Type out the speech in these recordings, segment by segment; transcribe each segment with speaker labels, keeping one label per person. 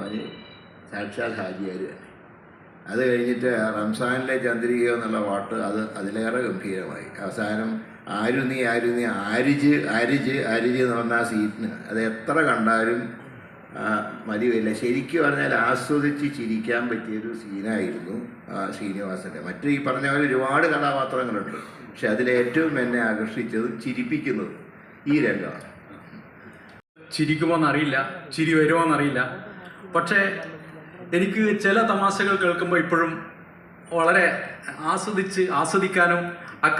Speaker 1: പറഞ്ഞ് സാക്ഷാൽ ഹാജിയാർ തന്നെ. അത് കഴിഞ്ഞിട്ട് റംസാനിലെ ചന്ദ്രിക എന്നുള്ള പാട്ട് അതിലേറെ ഗംഭീരമായി. അവസാനം ആരു നീ ആരിജ് എന്ന് പറഞ്ഞ ആ സീറ്റിന് അത് എത്ര കണ്ടാലും മതിയില്ല. ശരിക്കും പറഞ്ഞാൽ ആസ്വദിച്ച് ചിരിക്കാൻ പറ്റിയൊരു സീനായിരുന്നു ശ്രീനിവാസൻ്റെ. മറ്റു ഈ പറഞ്ഞ പോലെ ഒരുപാട് കഥാപാത്രങ്ങളുണ്ട്, പക്ഷെ അതിലേറ്റവും എന്നെ ആകർഷിച്ചതും ചിരിപ്പിക്കുന്നതും ഈ രംഗമാണ്.
Speaker 2: ചിരിക്കുമോയെന്നറിയില്ല, ചിരി വരുമോയെന്നറിയില്ല, പക്ഷേ എനിക്ക് ചില തമാശകൾ കേൾക്കുമ്പോൾ ഇപ്പോഴും വളരെ ആസ്വദിക്കാനും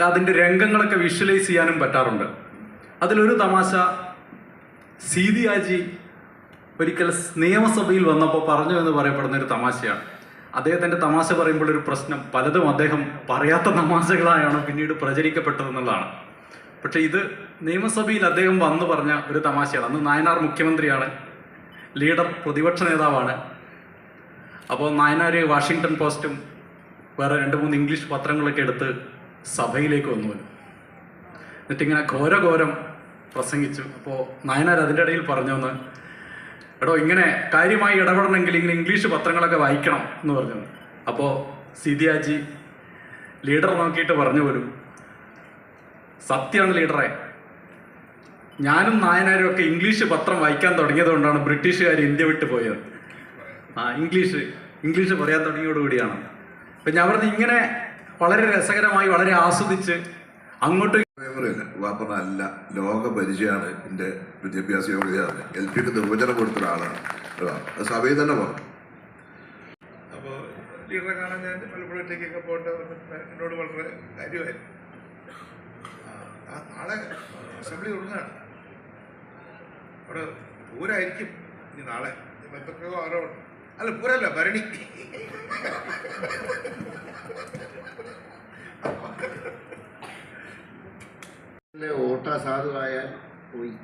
Speaker 2: അതിൻ്റെ രംഗങ്ങളൊക്കെ വിഷ്വലൈസ് ചെയ്യാനും പറ്റാറുണ്ട്. അതിലൊരു തമാശ സീതി ഹാജി ഒരിക്കൽ നിയമസഭയിൽ വന്നപ്പോൾ പറഞ്ഞു എന്ന് പറയപ്പെടുന്ന ഒരു തമാശയാണ്. അദ്ദേഹത്തിൻ്റെ തമാശ പറയുമ്പോൾ ഒരു പ്രശ്നം, പലതും അദ്ദേഹം പറയാത്ത തമാശകളായാണ് പിന്നീട് പ്രചരിക്കപ്പെട്ടതെന്നുള്ളതാണ്. പക്ഷേ ഇത് നിയമസഭയിൽ അദ്ദേഹം വന്നു പറഞ്ഞ ഒരു തമാശയാണ്. അന്ന് നായനാർ മുഖ്യമന്ത്രിയാണ്, ലീഡർ പ്രതിപക്ഷ നേതാവാണ്. അപ്പോൾ നായനാർ വാഷിങ്ടൺ പോസ്റ്റും വേറെ 2-3 ഇംഗ്ലീഷ് പത്രങ്ങളൊക്കെ എടുത്ത് സഭയിലേക്ക് വന്നു. എന്നിട്ടിങ്ങനെ ഘോരം പ്രസംഗിച്ചു. അപ്പോൾ നായനാർ അതിൻ്റെ ഇടയിൽ പറഞ്ഞൊന്ന്, എടോ ഇങ്ങനെ കാര്യമായി ഇടപെടണമെങ്കിൽ ഇങ്ങനെ ഇംഗ്ലീഷ് പത്രങ്ങളൊക്കെ വായിക്കണം എന്ന് പറഞ്ഞു. അപ്പോൾ സീതി ഹാജി ലീഡർ നോക്കിയിട്ട് പറഞ്ഞു പോലും, സത്യമാണ് ലീഡറെ, ഞാനും നായനാരും ഒക്കെ ഇംഗ്ലീഷ് പത്രം വായിക്കാൻ തുടങ്ങിയത് കൊണ്ടാണ് ബ്രിട്ടീഷുകാർ ഇന്ത്യ വിട്ടു പോയത്. ഇംഗ്ലീഷ് പറയാൻ തുടങ്ങിയോടുകൂടിയാണ്. അപ്പം ഞാൻ പറഞ്ഞു ഇങ്ങനെ വളരെ രസകരമായി വളരെ ആസ്വദിച്ച് അങ്ങോട്ട്
Speaker 3: അല്ല ലോക പരിചയമാണ് എൻ്റെ വിദ്യാഭ്യാസ യോഗ്യതയാണ്. LPക്ക് നിർവചനം കൊടുത്ത ഒരാളാണ്. അത് സഭയിൽ തന്നെ പറഞ്ഞു.
Speaker 4: അപ്പോൾ ലീഡറെ കാണാൻ ഞാൻ പലപ്പോഴത്തേക്കൊക്കെ പോയിട്ട് എന്നോട് വളരെ കാര്യമായിരുന്നു. നാളെ അസംബ്ലി തുടങ്ങുകയാണ്, അവിടെ പൂരായിരിക്കും. ഇനി നാളെ എന്തൊക്കെയോ ആരോ അല്ല പൂരല്ല ഭരണി.
Speaker 1: വോട്ട് അസാധുവായാൽ പോയി.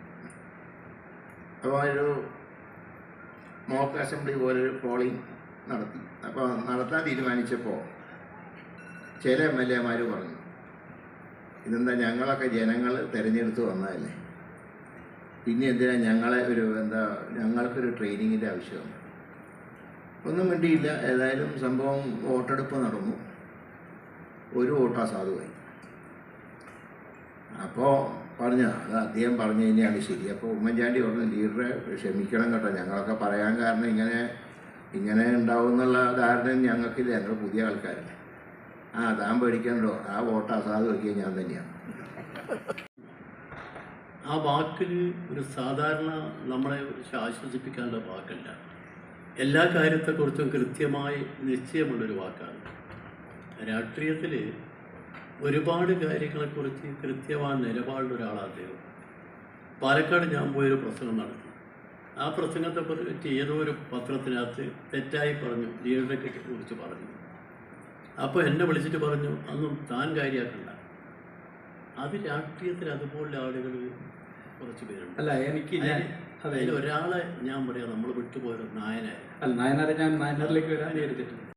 Speaker 1: അപ്പോൾ ഒരു മോക്ക് അസംബ്ലി പോലൊരു പോളിംഗ് നടത്തി. അപ്പോൾ നടത്താൻ തീരുമാനിച്ചപ്പോൾ ചില MLA മാർ പറഞ്ഞു, ഇതെന്താ ഞങ്ങളൊക്കെ ജനങ്ങൾ തിരഞ്ഞെടുത്ത് വന്നതല്ലേ, പിന്നെ എന്തിനാ ഞങ്ങളെ ഞങ്ങൾക്കൊരു ട്രെയിനിങ്ങിൻ്റെ ആവശ്യമുണ്ട്. ഒന്നും വേണ്ടിയില്ല. ഏതായാലും സംഭവം വോട്ടെടുപ്പ് നടന്നു. ഒരു വോട്ട് അസാധുവായി. അപ്പോൾ അത് അദ്ദേഹം പറഞ്ഞു തന്നെയാണ് ശരി. അപ്പോൾ ഉമ്മൻചാണ്ടി പറഞ്ഞു, ലീഡറെ ക്ഷമിക്കണം കേട്ടോ, ഞങ്ങളൊക്കെ പറയാൻ കാരണം ഇങ്ങനെ ഉണ്ടാവും എന്നുള്ള ധാരണ ഞങ്ങൾക്കില്ല, ഞങ്ങൾ പുതിയ ആൾക്കാരല്ലേ. താൻ പേടിക്കണ്ടോ, ആ വോട്ട് അസാധുവാക്കിയത് ഞാൻ തന്നെയാണ്.
Speaker 5: ആ വാക്കിൽ ഒരു സാധാരണ നമ്മളെ ആശ്വസിപ്പിക്കാനുള്ള വാക്കല്ല, എല്ലാ കാര്യത്തെക്കുറിച്ചും കൃത്യമായി നിശ്ചയമുള്ളൊരു വാക്കാണ്. രാഷ്ട്രീയത്തിൽ ഒരുപാട് കാര്യങ്ങളെക്കുറിച്ച് കൃത്യമായ നിലപാടുള്ള ഒരാളാണ് അദ്ദേഹം. പാലക്കാട് ഞാൻ പോയൊരു പ്രസംഗം നടത്തി. ആ പ്രസംഗത്തെ പറ്റി ഏതോ ഒരു പത്രത്തിനകത്ത് തെറ്റായി പറഞ്ഞു, ലീഡറെ കുറിച്ച് പറഞ്ഞു. അപ്പോൾ എന്നെ വിളിച്ചിട്ട് പറഞ്ഞു, അതൊന്നും താൻ കാര്യമാക്കണ്ട. അത് രാഷ്ട്രീയത്തിൽ അതുപോലുള്ള ആളുകൾ കുറച്ച് പേരുണ്ട്.
Speaker 2: അല്ല എനിക്ക്
Speaker 5: അതിൽ ഒരാളെ ഞാൻ പറയാം, നമ്മൾ വിട്ടുപോയത് നായനാർ.
Speaker 2: നായനാരെ ഞാൻ നായനാറിലേക്ക് വരാൻ വിചാരിച്ചിട്ടുണ്ട്.